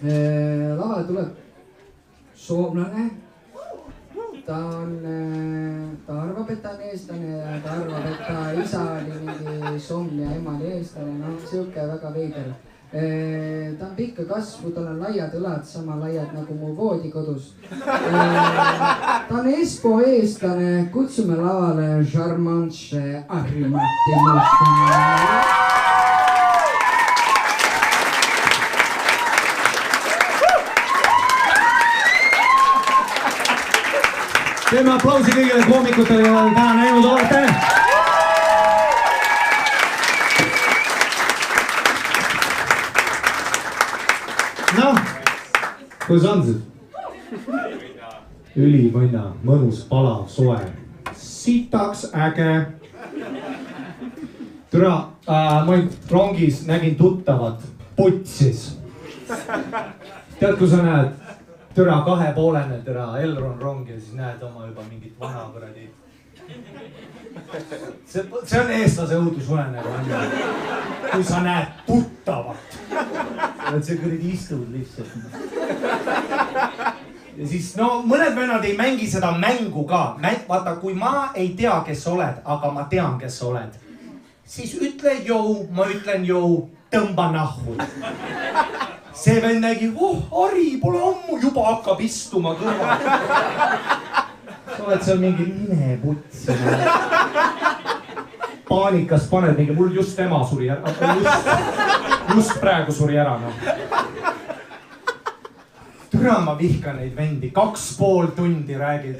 Lavale tuleb soomlane. Ta arvab, et ta on eestlane ja ta arvab, et ta isa oli mingi somm ja ema oli eestlane. No siuke väga veider. Ta on pikka kasvu, tal on laiad õlad, sama laiad nagu mu voodi kodus. Ta on Espo eestlane, kutsume lavale Charmantse Arrimati Moškani. Teeme aplausi kõigile koomikutele, keda te täna näinud olete. Noh, kuidas on see? Ülimõnna, mõnus, palav, soe. Sitaks äge. Türa, ma olin rongis, nägin tuttavat putsis. Tead, kui sa näed? Türa kahepoolene, türa Elron rong ja siis näed oma juba mingit vana kuradi. See on eestlase õudusunene, kui sa näed tuttavat. See kuradi istud lihtsalt. Ja siis, no mõned vennad ei mängi seda mängu ka. Vaata, kui ma ei tea, kes oled, aga ma tean, kes oled, siis ütle jõu, ma ütlen jõu, tõmba nahvu. See vend nägi, Ari pole ammu, juba hakkab istuma kõrval. Sa oled seal mingi lineputs. Paanikas paned mingi, mul just tema suri ära. Just praegu suri ära. Türa ma vihkan neid vendi, 2,5 tundi räägid.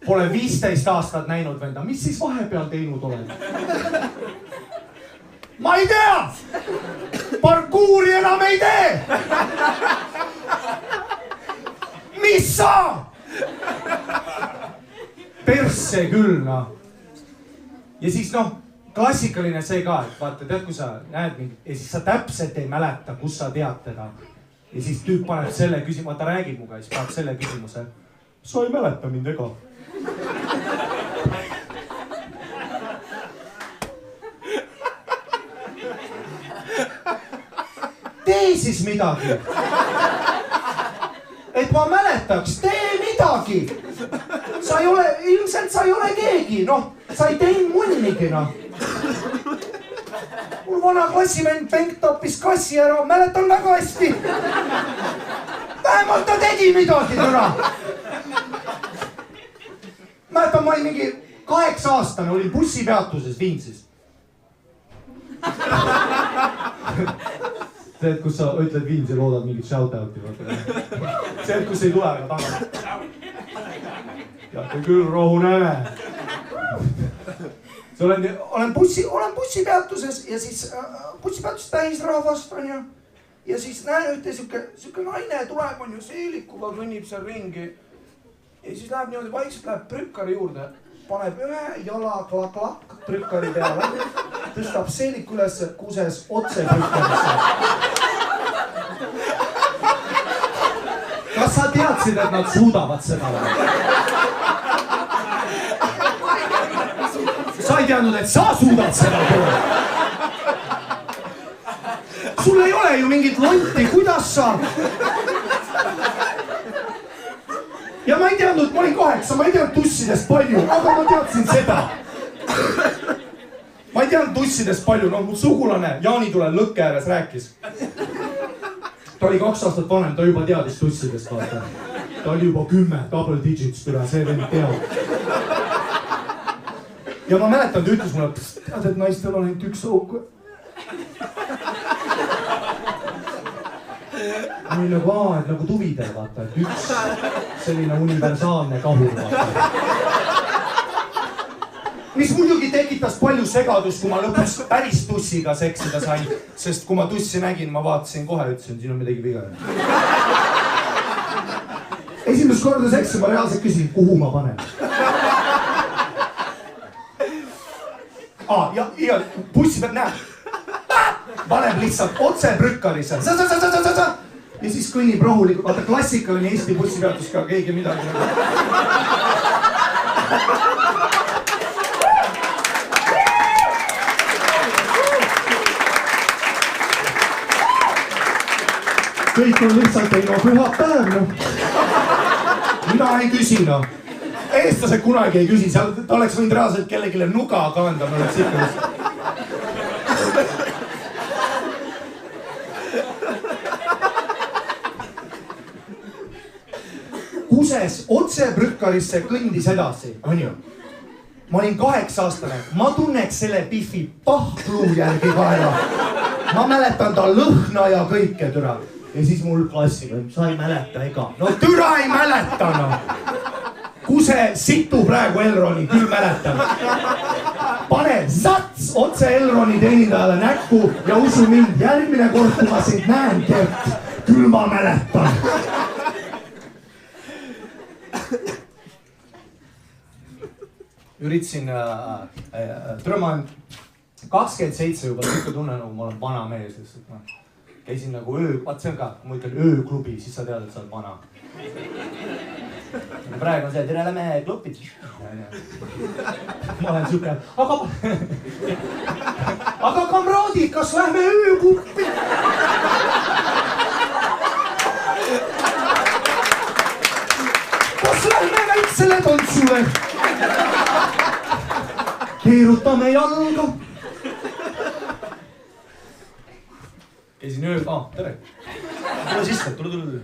Pole 15 aastat näinud venda, mis siis vahepeal teinud oled? Ma ei tea! Parkuuri enam ei tee! Mis sa? Persse küll, noh. Ja siis, noh, klassikaline see ka, et vaata, tead, kui sa näed mingi, ja siis sa täpselt ei mäleta, kus sa tead teda. Ja siis tüüp paneb selle küsimuse, ta räägib muga, siis paneb selle küsimuse. Sa ei mäleta mind ega? Tee siis midagi. Et ma mäletaks, tee midagi. Sa ei ole, ilmselt sa ei ole keegi, noh. Sa ei teinud munnigi, noh. Mul vana klassivend Penk tappis kassi ära, mäletan väga hästi. Vähemalt ta tegi midagi, türa. Mäletan, ma olin mingi 8-aastane, olin bussipeatuses Viimsis. See, kus sa ütled Viimsi, loodad mingit shout-out'i. See, kus ei tule aga taga. Teate küll, rohu näe. Olen bussipeatuses ja siis bussipeatuses täisrahvast on ju. Ja siis näen ühte siuke naine tuleb on ju seelikuga, kõnnib seal ringi. Ja siis läheb niimoodi vaikselt, läheb prükkari juurde. Paneb ühe jala klak-klak prükkari peale. Tõstab seelik üles kuses otse prükkarisse. Kas sa teadsid, et nad suudavad seda? Sa ei teadnud, et sa suudad seda poole. Sul ei ole ju mingit lonti, kuidas sa? Ja ma ei teadnud, ma olin 8, ma ei teadnud tussidest palju, aga ma teadsin seda. Ma ei teadnud tussidest palju, no mu sugulane Jaani tule lõkke ääres rääkis. Ta oli 2 aastat vanem, ta juba teadis tussidest, vaata. Ta oli juba 10, double digits üle, see veel teab. Ja ma mäletan, ta ütles mulle, tead, et naistel on ainult üks auk. Nii nagu tuvidel, vaata, et üks selline universaalne kahur, vaata. Mis muidugi tekitas palju segadust, kui ma lõpuks päris tussiga seksida sain, sest kui ma tussi nägin, ma vaatasin kohe, ütlesin, siin on midagi viga. Esimest korda seksi ma reaalselt küsin, kuhu ma panen. Ja bussi peal näeb. Paneb lihtsalt otse prükkarisse. Ja siis kõnnib rahulikult. Vaata klassikaline Eesti bussipeatus ka, keegi midagi. kõik on lihtsalt ei no pühapäev, noh. mina ei küsi, noh. Eestlased kunagi ei küsi, seal ta oleks võinud reaalselt kellelegi nuga kandama, oleks ikka. Kuses otse prükkarisse kõndis edasi, onju. Ma olin 8-aastane, ma tunneks selle Biffi pahkluu järgi kaela. Ma mäletan ta lõhna ja kõike, türa. Ja siis mul klassiga, sa ei mäleta ega. No türa ei mäleta, no. Kuse situ praegu Elroni, küll mäletan. Pane sats otse Elroni teenindajale näkku ja usu mind, järgmine kord, kui ma sind näen, Kert, küll ma mäletan. Üritasin, türa ma olen 27 juba, ikka tunnen nagu ma olen vana mees lihtsalt. Käisin nagu vaat see on ka, kui ma ütlen ööklubi, siis sa tead, et sa oled vana. Praegu on see, tere, lähme klubid. Ma olen siuke, aga kamraadid, kas lähme ööklubi? Kas lähme väiksele tantsule? Keerutame jalga. Käisin ööl, tere. Tule sisse, tule.